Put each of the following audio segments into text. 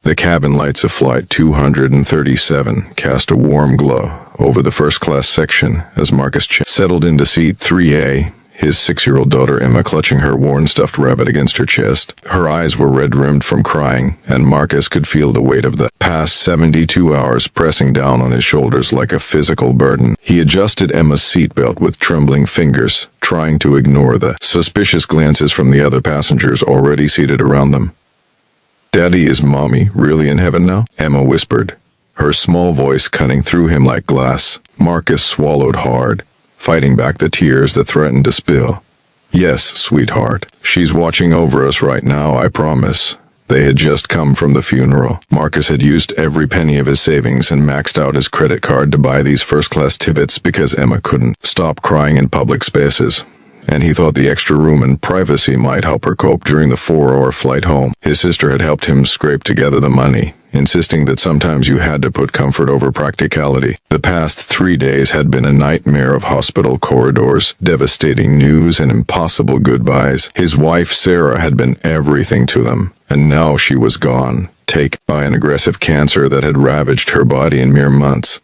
The cabin lights of Flight 237 cast a warm glow over the first-class section as Marcus settled into seat 3A, his 6-year-old daughter Emma clutching her worn stuffed rabbit against her chest. Her eyes were red-rimmed from crying, and Marcus could feel the weight of the past 72 hours pressing down on his shoulders like a physical burden. He adjusted Emma's seatbelt with trembling fingers, trying to ignore the suspicious glances from the other passengers already seated around them. "Daddy, is Mommy really in heaven now?" Emma whispered, her small voice cutting through him like glass. Marcus swallowed hard, fighting back the tears that threatened to spill. "Yes, sweetheart. She's watching over us right now, I promise." They had just come from the funeral. Marcus had used every penny of his savings and maxed out his credit card to buy these first-class tickets because Emma couldn't stop crying in public spaces, and he thought the extra room and privacy might help her cope during the 4-hour flight home. His sister had helped him scrape together the money, insisting that sometimes you had to put comfort over practicality. The past 3 days had been a nightmare of hospital corridors, devastating news, and impossible goodbyes. His wife, Sarah, had been everything to them, and now she was gone, taken by an aggressive cancer that had ravaged her body in mere months.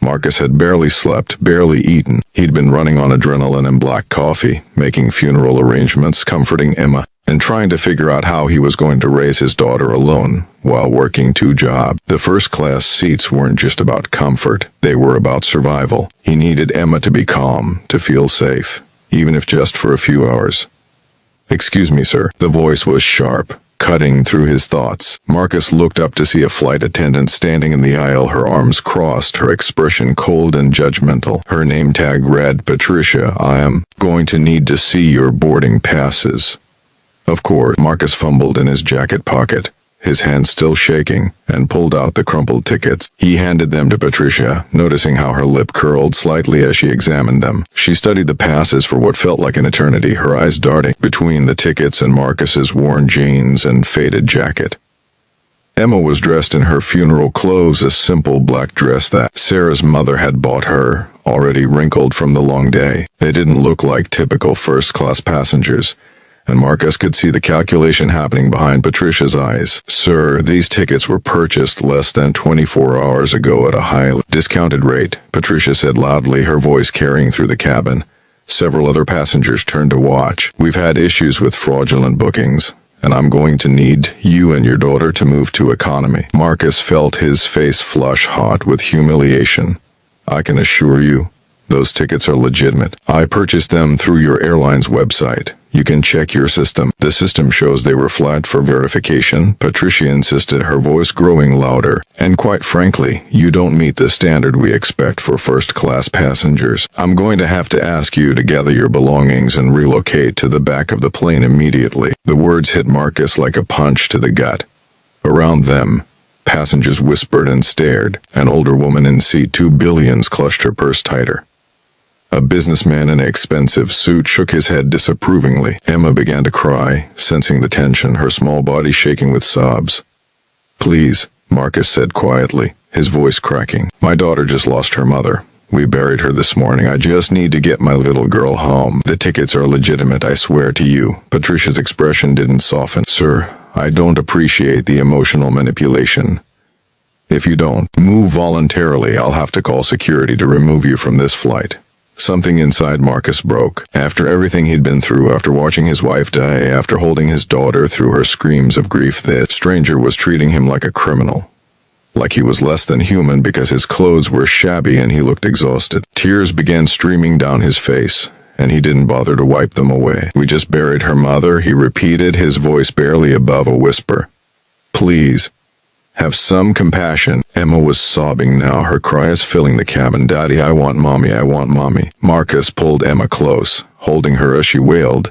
Marcus had barely slept, barely eaten. He'd been running on adrenaline and black coffee, making funeral arrangements, comforting Emma, and trying to figure out how he was going to raise his daughter alone while working 2 jobs. The first-class seats weren't just about comfort, they were about survival. He needed Emma to be calm, to feel safe, even if just for a few hours. "Excuse me, sir." The voice was sharp, cutting through his thoughts. Marcus looked up to see a flight attendant standing in the aisle, her arms crossed, her expression cold and judgmental. Her name tag read, "Patricia, I am going to need to see your boarding passes." Of course, Marcus fumbled in his jacket pocket, his hand still shaking, and pulled out the crumpled tickets. He handed them to Patricia, noticing how her lip curled slightly as she examined them. She studied the passes for what felt like an eternity, her eyes darting between the tickets and Marcus's worn jeans and faded jacket. Emma was dressed in her funeral clothes, a simple black dress that Sarah's mother had bought her, already wrinkled from the long day. They didn't look like typical first-class passengers, and Marcus could see the calculation happening behind Patricia's eyes. "Sir, these tickets were purchased less than 24 hours ago at a highly discounted rate," Patricia said loudly, her voice carrying through the cabin. Several other passengers turned to watch. "We've had issues with fraudulent bookings, and I'm going to need you and your daughter to move to economy." Marcus felt his face flush hot with humiliation. "I can assure you, those tickets are legitimate. I purchased them through your airline's website. You can check your system. The system shows they were flagged for verification," Patricia insisted, her voice growing louder. "And quite frankly, you don't meet the standard we expect for first-class passengers. I'm going to have to ask you to gather your belongings and relocate to the back of the plane immediately." The words hit Marcus like a punch to the gut. Around them, passengers whispered and stared. An older woman in seat 2 billions clutched her purse tighter. A businessman in an expensive suit shook his head disapprovingly. Emma began to cry, sensing the tension, her small body shaking with sobs. "Please," Marcus said quietly, his voice cracking. "My daughter just lost her mother. We buried her this morning. I just need to get my little girl home. The tickets are legitimate, I swear to you." Patricia's expression didn't soften. "Sir, I don't appreciate the emotional manipulation. If you don't move voluntarily, I'll have to call security to remove you from this flight." Something inside Marcus broke. After everything he'd been through, after watching his wife die, after holding his daughter through her screams of grief, the stranger was treating him like a criminal. Like he was less than human because his clothes were shabby and he looked exhausted. Tears began streaming down his face, and he didn't bother to wipe them away. "We just buried her mother," he repeated, his voice barely above a whisper. "Please, have some compassion." Emma was sobbing now, her cries filling the cabin. "Daddy, I want Mommy, I want Mommy." Marcus pulled Emma close, holding her as she wailed,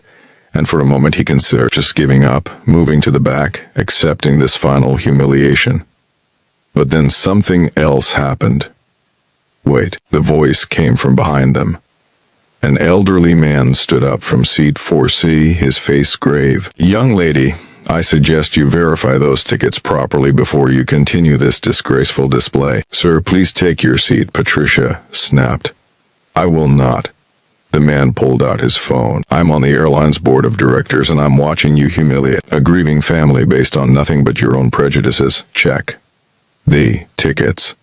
and for a moment he considered just giving up, moving to the back, accepting this final humiliation. But then something else happened. "Wait," the voice came from behind them. An elderly man stood up from seat 4C, his face grave. "Young lady, I suggest you verify those tickets properly before you continue this disgraceful display." "Sir, please take your seat," Patricia snapped. "I will not." The man pulled out his phone. "I'm on the airline's board of directors and I'm watching you humiliate a grieving family based on nothing but your own prejudices. Check the tickets."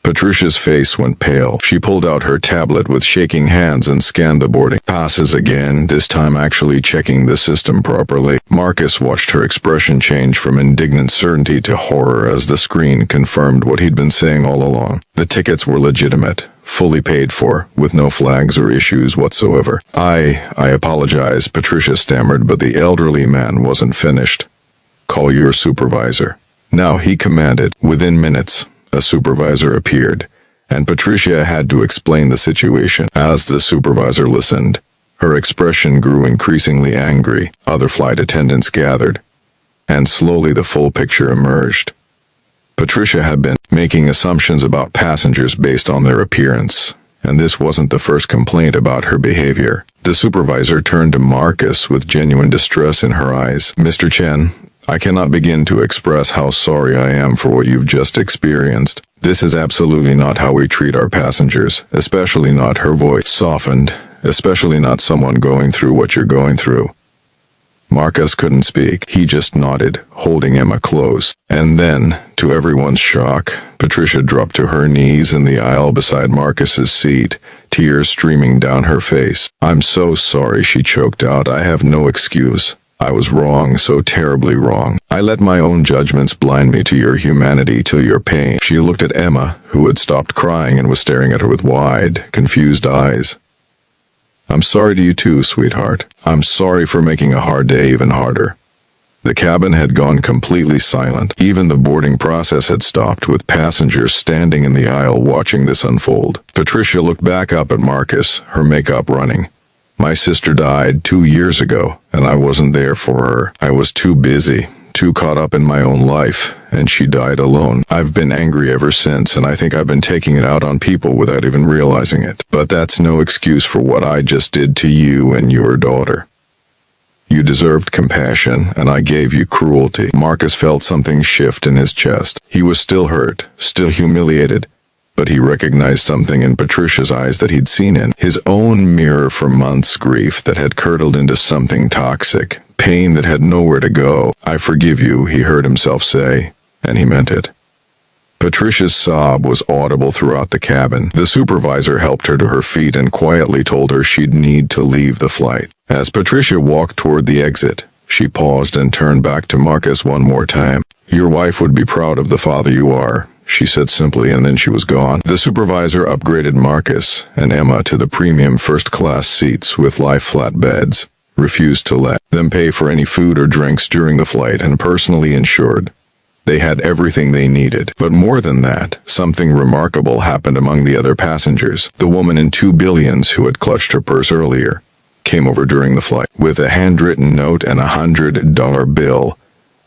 Patricia's face went pale. She pulled out her tablet with shaking hands and scanned the boarding passes again, this time actually checking the system properly. Marcus watched her expression change from indignant certainty to horror as the screen confirmed what he'd been saying all along. The tickets were legitimate, fully paid for, with no flags or issues whatsoever. I apologize," Patricia stammered, but the elderly man wasn't finished. "Call your supervisor now," he commanded. Within minutes, a supervisor appeared, and Patricia had to explain the situation. As the supervisor listened, her expression grew increasingly angry. Other flight attendants gathered, and slowly the full picture emerged. Patricia had been making assumptions about passengers based on their appearance, and this wasn't the first complaint about her behavior. The supervisor turned to Marcus with genuine distress in her eyes. "Mr. Chen, I cannot begin to express how sorry I am for what you've just experienced. This is absolutely not how we treat our passengers, especially not," her voice softened, "especially not someone going through what you're going through." Marcus couldn't speak. He just nodded, holding Emma close. And then, to everyone's shock, Patricia dropped to her knees in the aisle beside Marcus's seat, tears streaming down her face. "I'm so sorry," she choked out. "I have no excuse. I was wrong, so terribly wrong. I let my own judgments blind me to your humanity, to your pain." She looked at Emma, who had stopped crying and was staring at her with wide, confused eyes. "I'm sorry to you too, sweetheart. I'm sorry for making a hard day even harder." The cabin had gone completely silent. Even the boarding process had stopped, with passengers standing in the aisle watching this unfold. Patricia looked back up at Marcus, her makeup running. "My sister died 2 years ago, and I wasn't there for her. I was too busy, too caught up in my own life, and she died alone. I've been angry ever since, and I think I've been taking it out on people without even realizing it. But that's no excuse for what I just did to you and your daughter. You deserved compassion, and I gave you cruelty." Marcus felt something shift in his chest. He was still hurt, still humiliated, but he recognized something in Patricia's eyes that he'd seen in his own mirror for months, grief that had curdled into something toxic, pain that had nowhere to go. "I forgive you," he heard himself say, and he meant it. Patricia's sob was audible throughout the cabin. The supervisor helped her to her feet and quietly told her she'd need to leave the flight. As Patricia walked toward the exit, she paused and turned back to Marcus one more time. "Your wife would be proud of the father you are," she said simply, and then she was gone. The supervisor upgraded Marcus and Emma to the premium first-class seats with lie-flat beds, refused to let them pay for any food or drinks during the flight, and personally ensured they had everything they needed. But more than that, something remarkable happened among the other passengers. The woman in 2 billions who had clutched her purse earlier came over during the flight with a handwritten note and a $100 bill,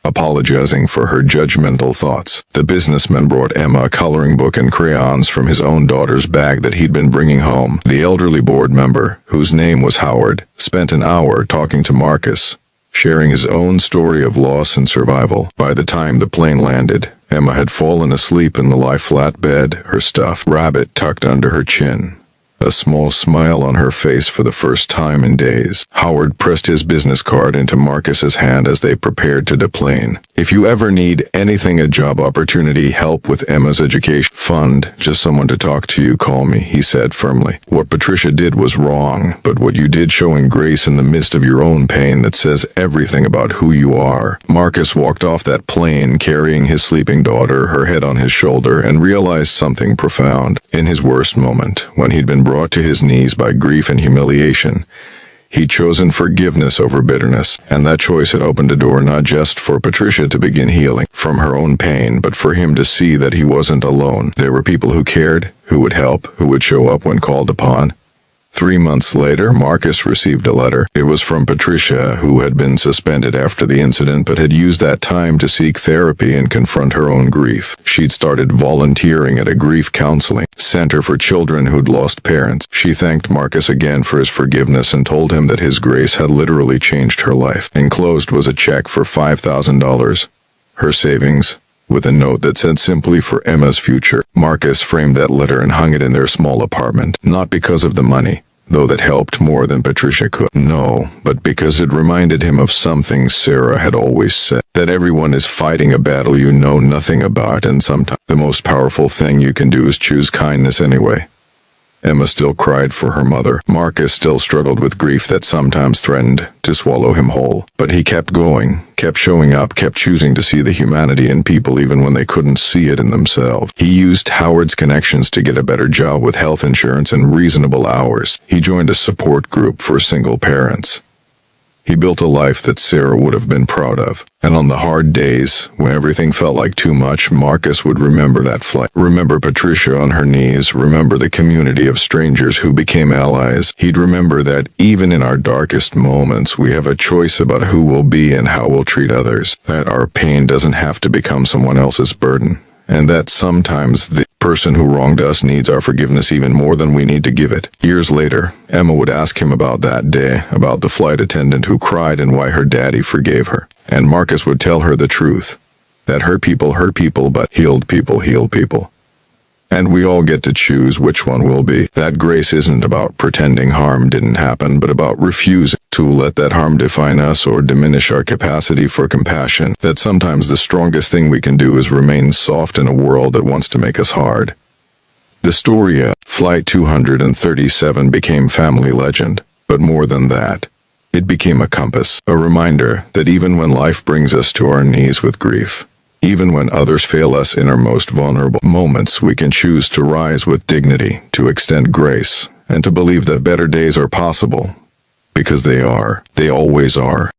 apologizing for her judgmental thoughts. The businessman brought Emma a coloring book and crayons from his own daughter's bag that he'd been bringing home. The elderly board member, whose name was Howard, spent an hour talking to Marcus, sharing his own story of loss and survival. By the time the plane landed, Emma had fallen asleep in the lie-flat bed, her stuffed rabbit tucked under her chin, a small smile on her face for the first time in days. Howard pressed his business card into Marcus's hand as they prepared to deplane. "If you ever need anything, a job opportunity, help with Emma's education fund, just someone to talk to, you call me," he said firmly. "What Patricia did was wrong, but what you did, showing grace in the midst of your own pain, that says everything about who you are." Marcus walked off that plane carrying his sleeping daughter, her head on his shoulder, and realized something profound. In his worst moment, when he'd been brought to his knees by grief and humiliation, he'd chosen forgiveness over bitterness, and that choice had opened a door not just for Patricia to begin healing from her own pain, but for him to see that he wasn't alone. There were people who cared, who would help, who would show up when called upon. 3 months later, Marcus received a letter. It was from Patricia, who had been suspended after the incident but had used that time to seek therapy and confront her own grief. She'd started volunteering at a grief counseling center for children who'd lost parents. She thanked Marcus again for his forgiveness and told him that his grace had literally changed her life. Enclosed was a check for $5,000, her savings, with a note that said simply, "For Emma's future." Marcus framed that letter and hung it in their small apartment, not because of the money, though that helped more than Patricia could. No, but because it reminded him of something Sarah had always said, that everyone is fighting a battle you know nothing about, and sometimes the most powerful thing you can do is choose kindness anyway. Emma still cried for her mother. Marcus still struggled with grief that sometimes threatened to swallow him whole. But he kept going, kept showing up, kept choosing to see the humanity in people even when they couldn't see it in themselves. He used Howard's connections to get a better job with health insurance and reasonable hours. He joined a support group for single parents. He built a life that Sarah would have been proud of. And on the hard days, when everything felt like too much, Marcus would remember that flight. Remember Patricia on her knees. Remember the community of strangers who became allies. He'd remember that even in our darkest moments, we have a choice about who we'll be and how we'll treat others. That our pain doesn't have to become someone else's burden. And that sometimes the person who wronged us needs our forgiveness even more than we need to give it. Years later, Emma would ask him about that day, about the flight attendant who cried and why her daddy forgave her. And Marcus would tell her the truth, that hurt people, but healed people heal people. And we all get to choose which one we'll be. That grace isn't about pretending harm didn't happen, but about refusing to let that harm define us or diminish our capacity for compassion. That sometimes the strongest thing we can do is remain soft in a world that wants to make us hard. The story of Flight 237 became family legend, but more than that, it became a compass, a reminder that even when life brings us to our knees with grief, even when others fail us in our most vulnerable moments, we can choose to rise with dignity, to extend grace, and to believe that better days are possible. Because they are. They always are.